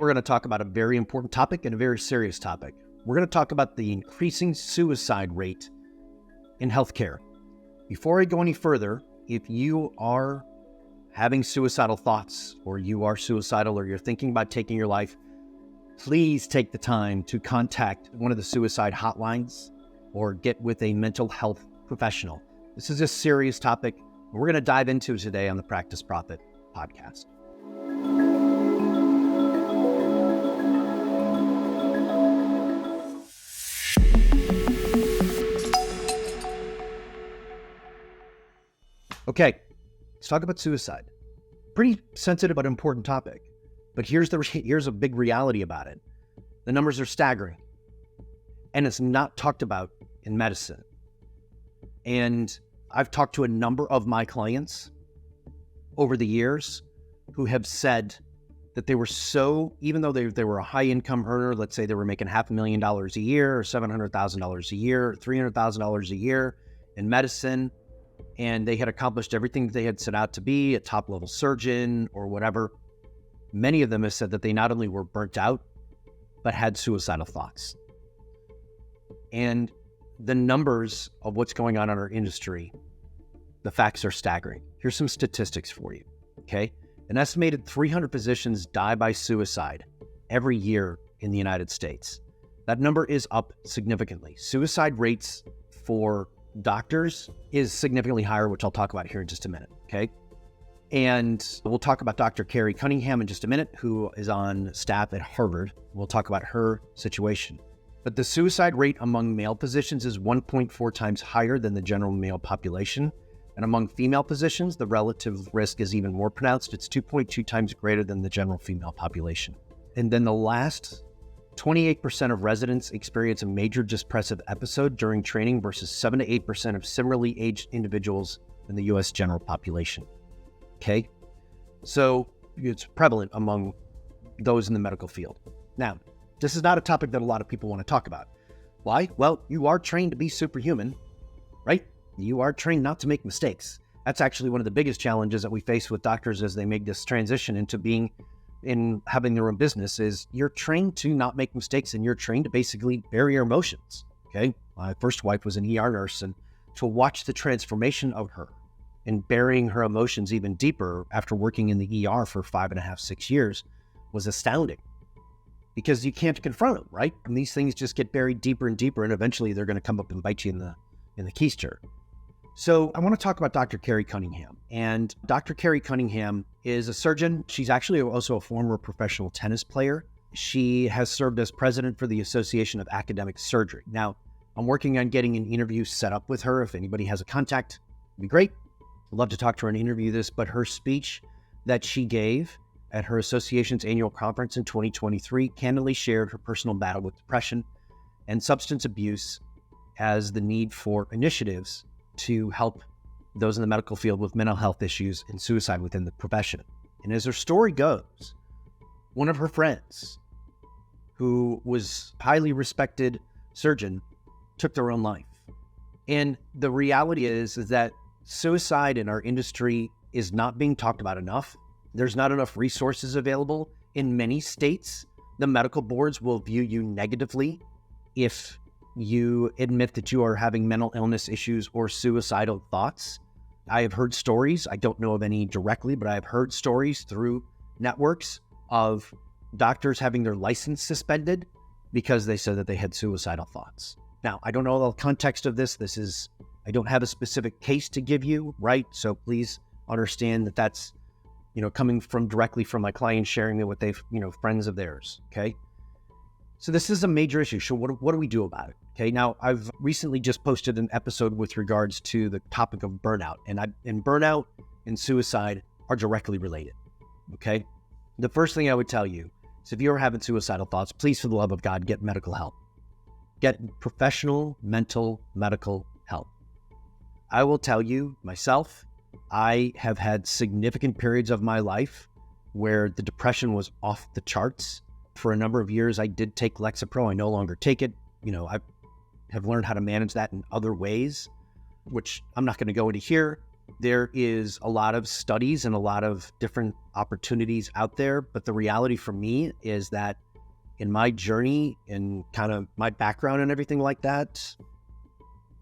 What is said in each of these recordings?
We're going to talk about a very important topic and a very serious topic. We're going to talk about the increasing suicide rate in healthcare. Before I go any further, if you are having suicidal thoughts, or you are suicidal, or you're thinking about taking your life, please take the time to contact one of the suicide hotlines or get with a mental health professional. This is a serious topic, and we're going to dive into it today on the Practice Profit podcast. Okay, let's talk about suicide. Pretty sensitive but important topic. But here's a big reality about it. The numbers are staggering. And it's not talked about in medicine. And I've talked to a number of my clients over the years who have said that they were even though they were a high income earner, let's say they were making $500,000 a year or $700,000 a year, $300,000 a year in medicine, and they had accomplished everything that they had set out to be, a top-level surgeon or whatever. Many of them have said that they not only were burnt out, but had suicidal thoughts. And the numbers of what's going on in our industry, the facts are staggering. Here's some statistics for you, okay? An estimated 300 physicians die by suicide every year in the United States. That number is up significantly. Suicide rates for doctors is significantly higher, which I'll talk about here in just a minute, okay? And we'll talk about Dr. Carrie Cunningham in just a minute, who is on staff at Harvard. We'll talk about her situation. But the suicide rate among male physicians is 1.4 times higher than the general male population. And among female physicians, the relative risk is even more pronounced. It's 2.2 times greater than the general female population. And then the last 28% of residents experience a major depressive episode during training versus 7 to 8% of similarly aged individuals in the U.S. general population. Okay? So it's prevalent among those in the medical field. Now, this is not a topic that a lot of people want to talk about. Why? Well, you are trained to be superhuman, right? You are trained not to make mistakes. That's actually one of the biggest challenges that we face with doctors as they make this transition into having their own business. Is you're trained to not make mistakes, and you're trained to basically bury your emotions. Okay. My first wife was an ER nurse, and to watch the transformation of her and burying her emotions even deeper after working in the ER for 5.5, 6 years was astounding, because you can't confront them, right? And these things just get buried deeper and deeper, and eventually they're going to come up and bite you in the keister. So I want to talk about Dr. Carrie Cunningham. And Dr. Carrie Cunningham is a surgeon. She's actually also a former professional tennis player. She has served as president for the Association of Academic Surgery. Now, I'm working on getting an interview set up with her. If anybody has a contact, it'd be great. I'd love to talk to her and interview this. But her speech that she gave at her association's annual conference in 2023 candidly shared her personal battle with depression and substance abuse as the need for initiatives to help those in the medical field with mental health issues and suicide within the profession. And as her story goes, one of her friends, who was a highly respected surgeon, took their own life. And the reality is that suicide in our industry is not being talked about enough. There's not enough resources available. In many states, the medical boards will view you negatively if you admit that you are having mental illness issues or suicidal thoughts. I have heard stories, I don't know of any directly, but I've heard stories through networks of doctors having their license suspended because they said that they had suicidal thoughts. Now, I don't know the context of this. I don't have a specific case to give you, right? So please understand that that's, coming directly from my clients, sharing it with friends of theirs, okay? So this is a major issue. So what do we do about it? Okay, now I've recently just posted an episode with regards to the topic of burnout, and burnout and suicide are directly related. Okay, the first thing I would tell you is if you're having suicidal thoughts, please, for the love of God, get medical help. Get professional medical help. I will tell you myself, I have had significant periods of my life where the depression was off the charts. For a number of years, I did take Lexapro. I no longer take it. I have learned how to manage that in other ways, which I'm not going to go into here. There is a lot of studies and a lot of different opportunities out there, but the reality for me is that in my journey and kind of my background and everything like that,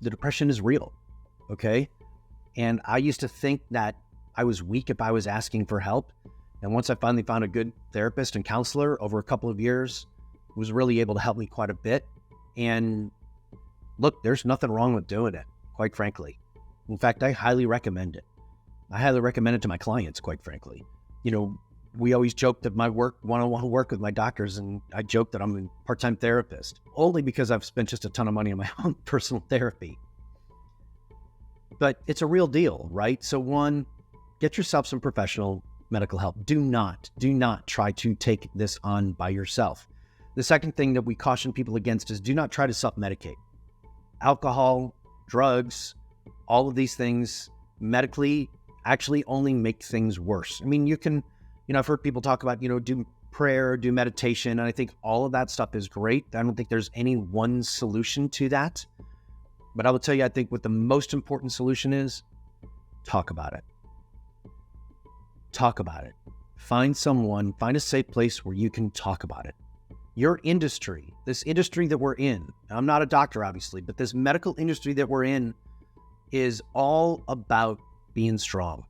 the depression is real, okay? And I used to think that I was weak if I was asking for help. And once I finally found a good therapist and counselor over a couple of years, who was really able to help me quite a bit. And look, there's nothing wrong with doing it, quite frankly. In fact, I highly recommend it. I highly recommend it to my clients, quite frankly. You know, we always joke that my one-on-one work with my doctors, and I joke that I'm a part-time therapist, only because I've spent just a ton of money on my own personal therapy. But it's a real deal, right? So one, get yourself some professional medical help. Do not try to take this on by yourself. The second thing that we caution people against is do not try to self-medicate. Alcohol, drugs, all of these things medically actually only make things worse. I mean, I've heard people talk about, do prayer, do meditation, and I think all of that stuff is great. I don't think there's any one solution to that. But I will tell you, I think what the most important solution is, talk about it. Talk about it. Find a safe place where you can talk about it. Your industry, this industry that we're in, I'm not a doctor, obviously, but this medical industry that we're in is all about being strong,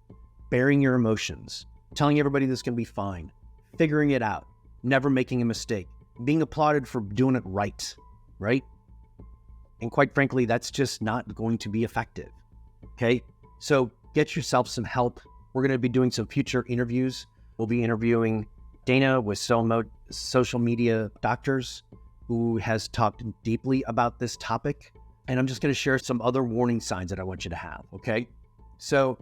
bearing your emotions, telling everybody this can be fine, figuring it out, never making a mistake, being applauded for doing it right? And quite frankly, that's just not going to be effective, okay? So get yourself some help. We're going to be doing some future interviews. We'll be interviewing Dana with social media doctors who has talked deeply about this topic. And I'm just going to share some other warning signs that I want you to have, okay? So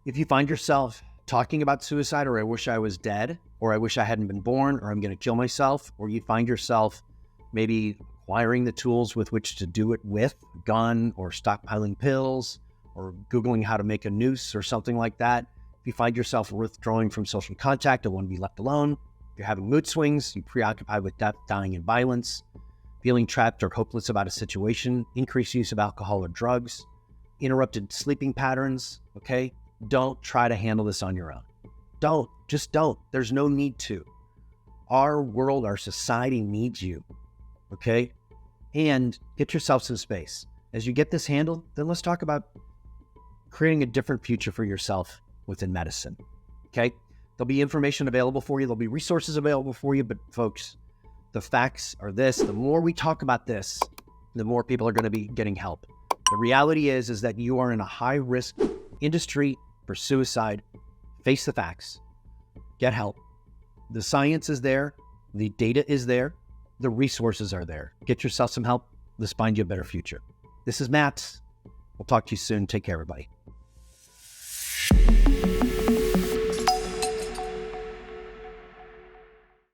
if you find yourself talking about suicide, or I wish I was dead, or I wish I hadn't been born, or I'm going to kill myself, or you find yourself maybe acquiring the tools with which to do it with, a gun, or stockpiling pills, or Googling how to make a noose or something like that. If you find yourself withdrawing from social contact or want to be left alone, if you're having mood swings, you preoccupied with death, dying, and violence, feeling trapped or hopeless about a situation, increased use of alcohol or drugs, interrupted sleeping patterns, okay? Don't try to handle this on your own. Just don't. There's no need to. Our world, our society needs you, okay? And get yourself some space. As you get this handled, then let's talk about creating a different future for yourself within medicine, okay? There'll be information available for you. There'll be resources available for you, but folks, the facts are this. The more we talk about this, the more people are going to be getting help. The reality is that you are in a high-risk industry for suicide. Face the facts. Get help. The science is there. The data is there. The resources are there. Get yourself some help. Let's find you a better future. This is Matt. We'll talk to you soon. Take care, everybody.